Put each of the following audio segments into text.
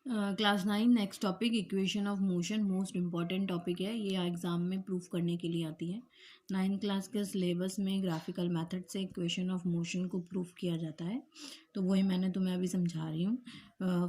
Class 9 next topic equation of motion most important topic है। ये exam में proof करने के लिए आती है। 9th क्लास के सिलेबस में ग्राफिकल मेथड से इक्वेशन ऑफ मोशन को प्रूफ किया जाता है, तो वही मैंने तुम्हें अभी समझा रही हूँ।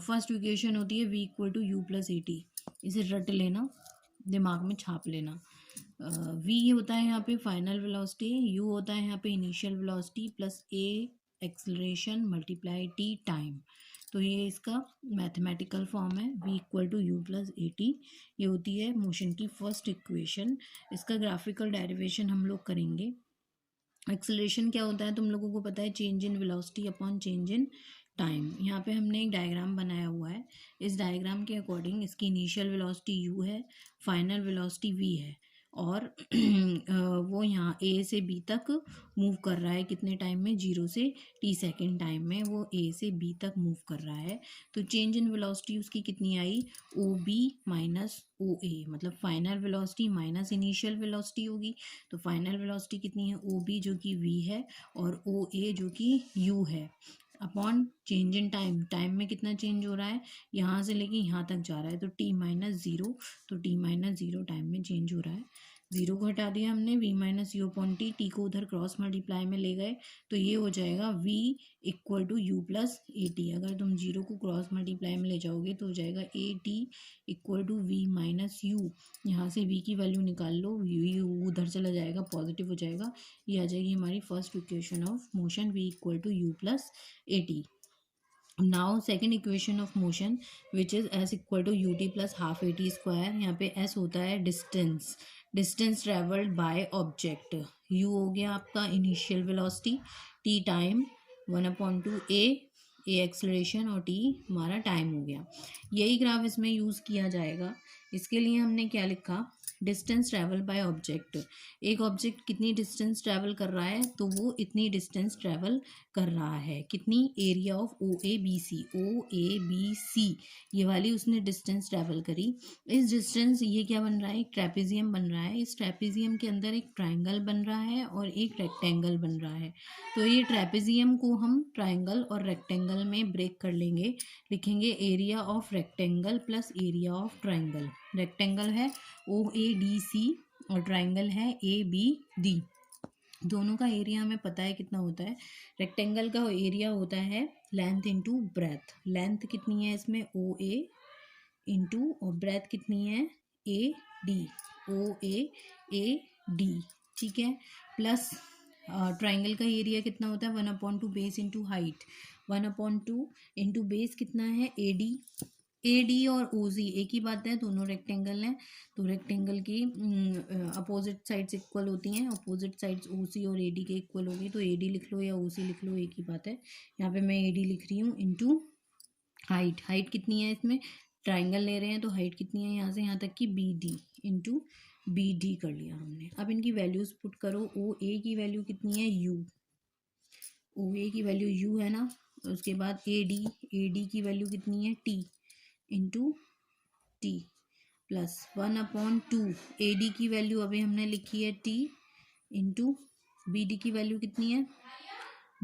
फर्स्ट इक्वेशन होती है v equal to u plus a t. इसे रट लेना, दिमाग में छाप लेना। v होता है यहाँ पे फाइनल वेलोसिटी, u होता है यहाँ पे initial velocity plus a acceleration multiply t time. तो ये इसका मैथमेटिकल फॉर्म है v equal to u plus a t. ये होती है मोशन की फर्स्ट इक्वेशन। इसका ग्राफिकल डेरिवेशन हम लोग करेंगे। एक्सेलरेशन क्या होता है तुम लोगों को पता है, change in velocity upon change in time. यहाँ पे हमने एक डायग्राम बनाया हुआ है। इस डायग्राम के अकॉर्डिंग इसकी इनिशियल वेलोसिटी u है, फाइनल वेलोसिटी v है, और वो यहाँ a से b तक मूव कर रहा है। कितने टाइम में? 0 से t सेकेंड टाइम में वो a से b तक मूव कर रहा है। तो चेंज इन वेलोसिटी उसकी कितनी आई? ओ बी माइनस ओ ए, मतलब final velocity minus initial velocity होगी। तो फाइनल वेलोसिटी कितनी है? ओ बी जो कि v है और ओ ए जो कि u है, upon change in time. Time में कितना चेंज हो रहा है? यहाँ से लेके यहाँ तक जा रहा है, तो t माइनस ज़ीरो। तो t माइनस ज़ीरो टाइम में चेंज हो रहा है। ज़ीरो को हटा दिया हमने, v minus u upon T, T को उधर क्रॉस मल्टीप्लाई में ले गए, तो ये हो जाएगा v equal to u plus a t. अगर तुम जीरो को क्रॉस मल्टीप्लाई में ले जाओगे तो हो जाएगा a t equal to v minus u. यहाँ से v की वैल्यू निकाल लो, यू उधर चला जाएगा, पॉजिटिव हो जाएगा। ये आ जाएगी हमारी first equation of motion, v equal to u plus a t. Now second equation of motion which is s equal to u t plus half a t square. यहाँ पे s होता है distance, distance travelled by object. u हो गया आपका initial velocity, t time, 1/2 a acceleration और t हमारा time हो गया। यही ग्राफ इसमें यूज़ किया जाएगा। इसके लिए हमने क्या लिखा? Distance travel by object. एक ऑब्जेक्ट कितनी डिस्टेंस ट्रैवल कर रहा है? तो वो इतनी डिस्टेंस ट्रैवल कर रहा है। कितनी? Area of O A B C, O A B C, ये वाली उसने डिस्टेंस ट्रैवल करी। इस डिस्टेंस, ये क्या बन रहा है? एक ट्रेपेजियम बन रहा है। इस ट्रेपेजियम के अंदर एक ट्राइंगल बन रहा है और एक रेक्टेंगल बन रहा है। तो ये ट्रेपेजियम को हम ट्राइंगल और रेक्टेंगल में ब्रेक कर लेंगे। लिखेंगे area of rectangle plus area of triangle. Rectangle है ओ ए डी सी और ट्राइंगल है ए बी डी। दोनों का एरिया हमें पता है कितना होता है। रेक्टेंगल का एरिया होता है लेंथ इंटू ब्रेथ। लेंथ कितनी है इसमें? ओ ए इंटू, और ब्रेथ कितनी है? A D, O A D, ठीक है। प्लस ट्राइंगल का एरिया कितना होता है? 1/2 base into height. 1/2 into base कितना है? ए डी और ओ सी एक ही बात है, दोनों रेक्टेंगल हैं। तो रेक्टेंगल की अपोजिट साइड्स इक्वल होती हैं। अपोजिट साइड्स ओ सी और ए डी के इक्वल होगी, तो ए डी लिख लो या ओ सी लिख लो, एक ही बात है। यहाँ पे मैं ए डी लिख रही हूँ इंटू हाइट। हाइट कितनी है इसमें? ट्राइंगल ले रहे हैं तो हाइट कितनी है यहाँ से यहाँ तक की? B D into B D कर लिया हमने। अब इनकी वैल्यूज पुट करो। ओ ए की वैल्यू कितनी है? यू, ओ ए की वैल्यू यू है ना। उसके बाद ए डी की वैल्यू कितनी है? T into T plus 1/2। A D की वैल्यू अभी हमने लिखी है टी इंटू बी डी की वैल्यू कितनी है?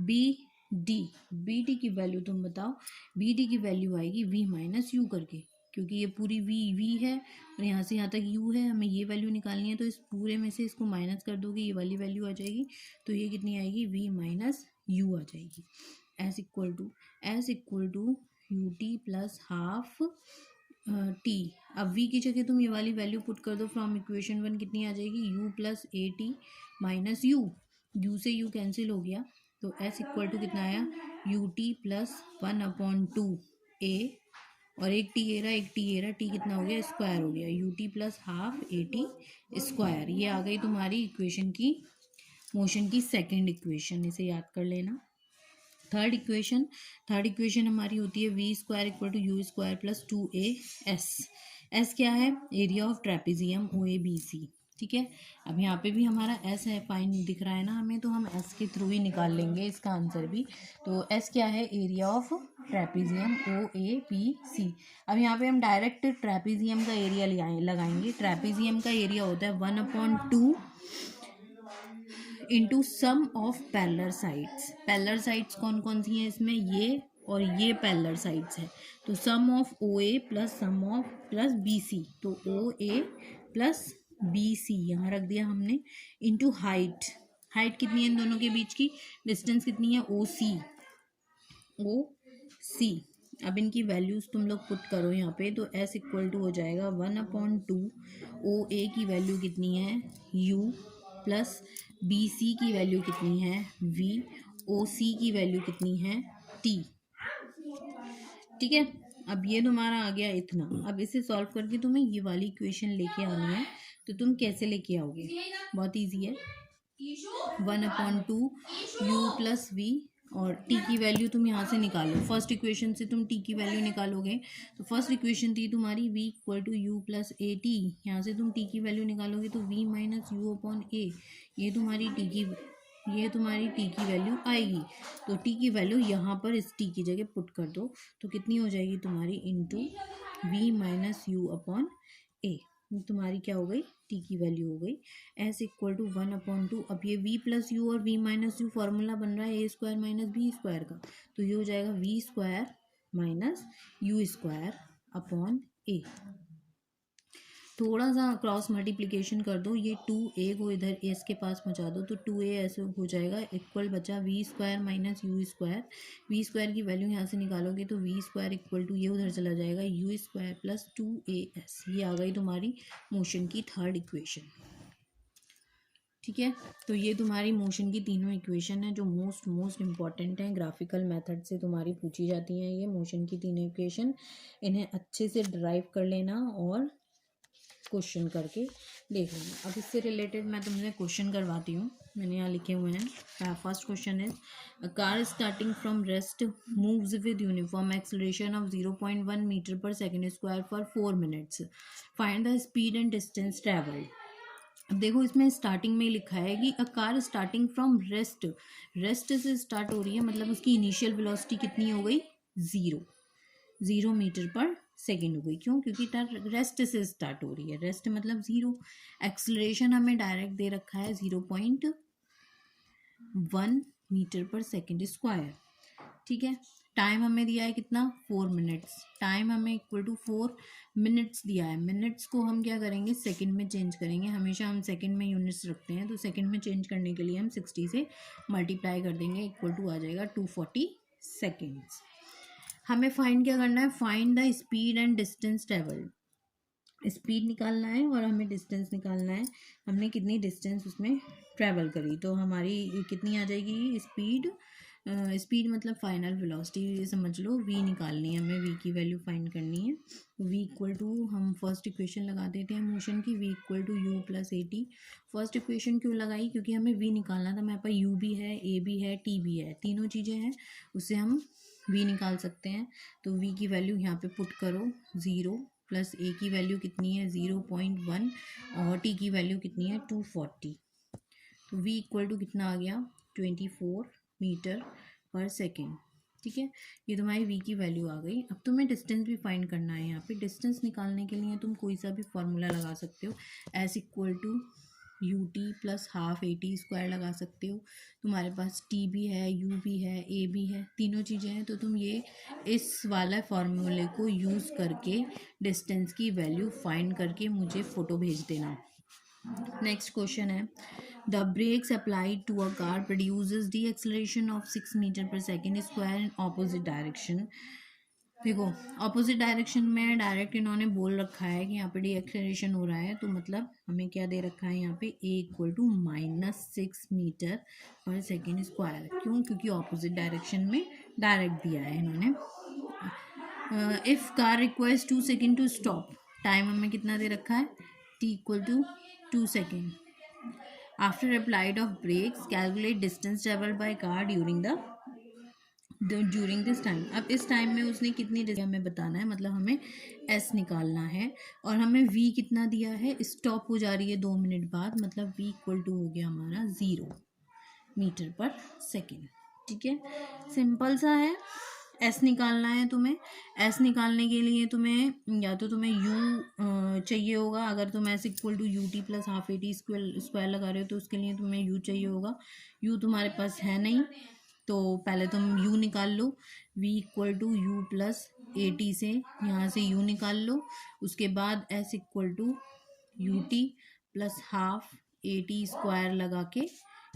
बी डी की वैल्यू तुम बताओ। बी डी की वैल्यू आएगी v माइनस यू करके, क्योंकि ये पूरी v है और यहाँ से यहाँ तक u है। हमें ये वैल्यू निकालनी है, तो इस पूरे में से इसको माइनस कर दोगे, ये वाली वैल्यू आ जाएगी। तो ये कितनी आएगी? v माइनस यू आ जाएगी। S equal to u t plus half t. अब v की जगह तुम ये वाली वैल्यू पुट कर दो फ्रॉम इक्वेशन 1। कितनी आ जाएगी? u plus a T minus you से यू कैंसिल हो गया, तो s इक्वल टू कितना आया? यू टी प्लस 1/2 ए, और एक टी ए रहा, टी कितना हो गया? स्क्वायर हो गया। You t plus half a t square. ये आ गई तुम्हारी इक्वेशन की, मोशन की सेकेंड इक्वेशन। इसे याद कर लेना। थर्ड इक्वेशन हमारी होती है v square equal to u square plus 2a s. S क्या है? Area of trapezium O A B C, ठीक है। अब यहाँ पे भी हमारा एस है, फाइन दिख रहा है ना हमें, तो हम एस के थ्रू ही निकाल लेंगे इसका आंसर भी। तो एस क्या है? Area of trapezium O A B C. अब यहाँ पे हम डायरेक्ट ट्रेपेजियम का एरिया लगाएंगे। ट्रेपेजियम का एरिया होता है 1/2 into sum of parallel sides. Parallel sides कौन कौन सी हैं इसमें? ये और ये पैरेलल साइड्स है। तो sum of O A plus sum of plus B C, तो ओ ए प्लस बी सी यहाँ रख दिया हमने, इंटू हाइट। हाइट कितनी है इन दोनों के बीच की, डिस्टेंस कितनी है, ओ सी, ओ सी। अब इनकी वैल्यूज तुम लोग पुट करो यहाँ पे, तो एस इक्वल टू हो जाएगा 1/2। ओ ए की वैल्यू कितनी है, यू, प्लस बी सी की वैल्यू कितनी है, वी, ओ सी की वैल्यू कितनी है, टी। ठीक है, अब ये तुम्हारा आ गया इतना। अब इसे सॉल्व करके तुम्हें ये वाली इक्वेशन लेके आनी है। तो तुम कैसे लेके आओगे, बहुत इजी है। 1/2 यू प्लस वी, और टी की वैल्यू तुम यहाँ से निकालो, फर्स्ट इक्वेशन से तुम टी की वैल्यू निकालोगे। तो फर्स्ट इक्वेशन थी तुम्हारी v equal to u plus a t, यहाँ से तुम टी की वैल्यू निकालोगे तो v minus u upon a, ये तुम्हारी टी की वैल्यू आएगी। तो टी की वैल्यू यहाँ पर इस टी की जगह पुट कर दो, तो कितनी हो जाएगी तुम्हारी, into v minus u upon a, तुम्हारी क्या हो गई, टी की वैल्यू हो गई एस इक्वल टू 1/2। अब ये v प्लस यू और v माइनस यू फॉर्मूला बन रहा है a square minus b square का, तो ये हो जाएगा v square minus u square upon a. थोड़ा सा क्रॉस मल्टीप्लिकेशन कर दो, ये 2a को इधर एस के पास पहुँचा दो, तो 2a ऐसे हो जाएगा, इक्वल बचा v square minus u square. V square की वैल्यू यहाँ से निकालोगे तो वी स्क्वायर इक्वल टू ये उधर चला जाएगा, यू स्क्वायर प्लस 2as। ये आ गई तुम्हारी मोशन की थर्ड इक्वेशन। ठीक है, तो ये तुम्हारी मोशन की तीनों इक्वेशन है जो मोस्ट इम्पॉर्टेंट हैं, ग्राफिकल मेथड से तुम्हारी पूछी जाती हैं। ये मोशन की तीनों इक्वेशन, इन्हें अच्छे से ड्राइव कर लेना और क्वेश्चन करके देख लेना। अब इससे रिलेटेड मैं तुमसे क्वेश्चन करवाती हूँ, मैंने यहाँ लिखे हुए हैं। First question is, a car starting from rest moves with uniform acceleration of 0.1 metre per second square for 4 minutes, find the speed and distance travelled. अब देखो इसमें स्टार्टिंग में लिखा है कि a car starting from rest, rest से start हो रही है, मतलब उसकी इनिशियल वेलोसिटी कितनी हो गई, 0 मीटर पर सेकेंड हो गई। क्यों, क्योंकि रेस्ट से स्टार्ट हो रही है, रेस्ट मतलब 0। एक्सेलरेशन हमें डायरेक्ट दे रखा है 0.1 मीटर पर सेकेंड स्क्वायर। ठीक है, टाइम हमें दिया है कितना, 4 मिनट्स। टाइम हमें इक्वल टू 4 मिनट्स दिया है। मिनट्स को हम क्या करेंगे, सेकंड में चेंज करेंगे, हमेशा हम सेकंड में यूनिट्स रखते हैं, तो सेकंड में चेंज करने के लिए हम 60 से मल्टीप्लाई कर देंगे, इक्वल टू आ जाएगा 240 सेकेंड्स। हमें फाइंड क्या करना है, find the speed and distance travelled. Speed निकालना है और हमें डिस्टेंस निकालना है, हमने कितनी डिस्टेंस उसमें ट्रैवल करी। तो हमारी कितनी आ जाएगी स्पीड, स्पीड मतलब फाइनल वेलोसिटी समझ लो, v निकालनी है हमें, v की वैल्यू फाइंड करनी है। v इक्वल टू, हम फर्स्ट इक्वेशन लगा देते हैं मोशन की, v equal to u plus a t. First equation क्यों लगाई, क्योंकि हमें v निकालना था, मेरे पास u भी है, a भी है, t भी है, तीनों चीज़ें हैं, उससे हम v निकाल सकते हैं। तो v की वैल्यू यहाँ पे पुट करो, 0 प्लस a की वैल्यू कितनी है 0.1 और t की वैल्यू कितनी है 240। तो v इक्वल टू कितना आ गया, 24 मीटर पर सेकेंड। ठीक है, ये तुम्हारी v की वैल्यू आ गई। अब तुम्हें डिस्टेंस भी फाइंड करना है। यहाँ पे डिस्टेंस निकालने के लिए तुम कोई सा भी फॉर्मूला लगा सकते हो, s equal to u t plus half a t square लगा सकते हो। तुम्हारे पास टी भी है, यू भी है, ए भी है, तीनों चीज़ें हैं, तो तुम ये इस वाला फार्मूले को यूज़ करके डिस्टेंस की वैल्यू फाइंड करके मुझे फ़ोटो भेज देना। नेक्स्ट क्वेश्चन है, the brakes applied to a car produces the acceleration of 6 metre per second square in opposite direction. देखो ऑपोजिट डायरेक्शन में डायरेक्ट इन्होंने बोल रखा है कि यहाँ पे डी एक्सेलरेशन हो रहा है, तो मतलब हमें क्या दे रखा है यहाँ पे, a equal to -6 metre per second square. क्यों, क्योंकि ऑपोजिट डायरेक्शन में डायरेक्ट दिया है इन्होंने। If car requires 2 second to stop, time हमें कितना दे रखा है, t equal to 2 second. After applied of brakes calculate distance travelled by car during this time. अब इस टाइम में उसने कितनी डिस्टेंस हमें बताना है, मतलब हमें एस निकालना है, और हमें वी कितना दिया है, स्टॉप हो जा रही है 2 मिनट बाद, मतलब वी इक्वल टू हो गया हमारा 0 मीटर पर सेकेंड। ठीक है, सिंपल सा है। एस निकालना है तुम्हें, एस निकालने के लिए तुम्हें या तो तुम्हें यू चाहिए होगा, अगर तुम s equal to u t plus half a t square लगा रहे हो तो उसके लिए तुम्हें यू चाहिए होगा। यू तुम्हारे पास है नहीं, तो पहले तुम u निकाल लो, v equal to u plus a t से यहाँ से u निकाल लो, उसके बाद s equal to u t plus half a t square लगा के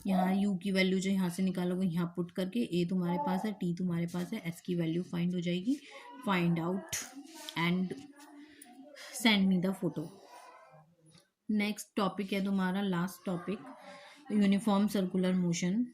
यहाँ u की वैल्यू जो यहाँ से निकालोगे यहाँ पुट करके, a तुम्हारे पास है, t तुम्हारे पास है, s की वैल्यू फाइंड हो जाएगी, find out and send me the photo. Next topic है तुम्हारा last topic, uniform circular motion.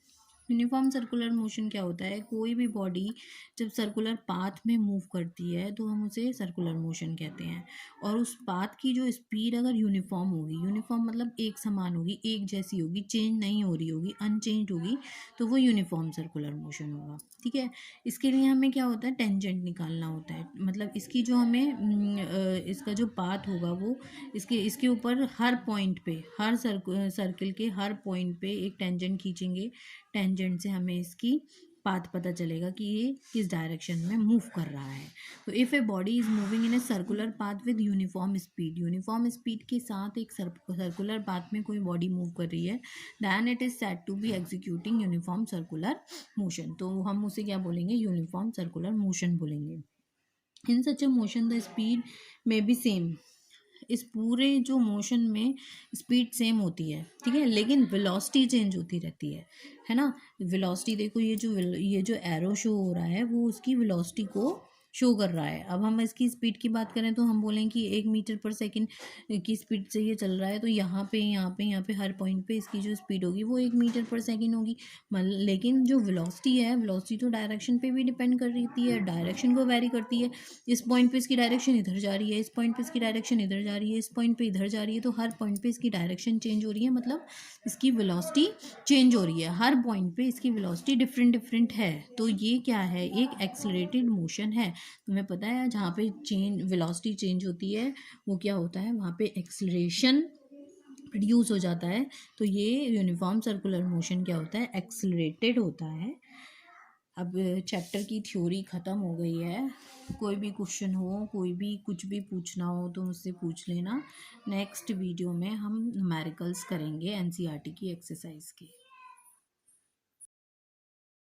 Uniform circular motion क्या होता है, कोई भी बॉडी जब सर्कुलर पाथ में मूव करती है तो हम उसे सर्कुलर मोशन कहते हैं, और उस पाथ की जो स्पीड अगर यूनिफॉर्म होगी, यूनिफॉर्म मतलब एक समान होगी, एक जैसी होगी, चेंज नहीं हो रही होगी, अनचेंज होगी, तो वो यूनिफॉर्म सर्कुलर मोशन होगा। ठीक है, इसके लिए हमें क्या होता है, टेंजेंट निकालना होता है, मतलब इसकी जो हमें इसका जो पाथ होगा वो इसके ऊपर हर पॉइंट पे, हर सर्किल के हर पॉइंट पे एक टेंजेंट खींचेंगे, टेंजेंट से हमें इसकी पाथ पता चलेगा कि ये किस डायरेक्शन में मूव कर रहा है। तो if a body is moving in a circular path with uniform speed, uniform speed के साथ एक सर्कुलर पाथ में कोई बॉडी मूव कर रही है, then it is said to be executing uniform circular motion, तो हम उसे क्या बोलेंगे, यूनिफॉर्म सर्कुलर मोशन बोलेंगे। In such a motion the speed may be same, इस पूरे जो मोशन में स्पीड सेम होती है, ठीक है, लेकिन वेलोसिटी चेंज होती रहती है ना। वेलोसिटी देखो, ये जो एरो शो हो रहा है वो उसकी वेलोसिटी को शो कर रहा है। अब हम इसकी स्पीड की बात करें तो हम बोलें कि 1 मीटर पर सेकेंड की स्पीड से ये चल रहा है, तो यहाँ पे हर पॉइंट पे इसकी जो स्पीड होगी वो 1 मीटर पर सेकेंड होगी। लेकिन जो वेलोसिटी है, वेलोसिटी तो डायरेक्शन पे भी डिपेंड कर रही है, डायरेक्शन को वेरी करती है। इस पॉइंट पे इसकी डायरेक्शन इधर जा रही है, इस पॉइंट पे इसकी डायरेक्शन इधर जा रही है, इस पॉइंट पे इधर जा रही है, तो हर पॉइंट पे इसकी डायरेक्शन चेंज हो रही है, मतलब इसकी वेलोसिटी चेंज हो रही है, हर पॉइंट पे इसकी वेलोसिटी डिफरेंट है। तो ये क्या है, एक एक्सेलरेटेड मोशन है। तुम्हें पता है जहाँ पे वेलोसिटी चेंज होती है वो क्या होता है, वहाँ पे एक्सेलरेशन प्रोड्यूस हो जाता है। तो ये यूनिफॉर्म सर्कुलर मोशन क्या होता है, एक्सेलरेटेड होता है। अब चैप्टर की थ्योरी ख़त्म हो गई है। कोई भी क्वेश्चन हो, कोई भी कुछ भी पूछना हो तो मुझसे पूछ लेना। नेक्स्ट वीडियो में हम न्यूमेरिकल्स करेंगे एनसीईआरटी की एक्सरसाइज की।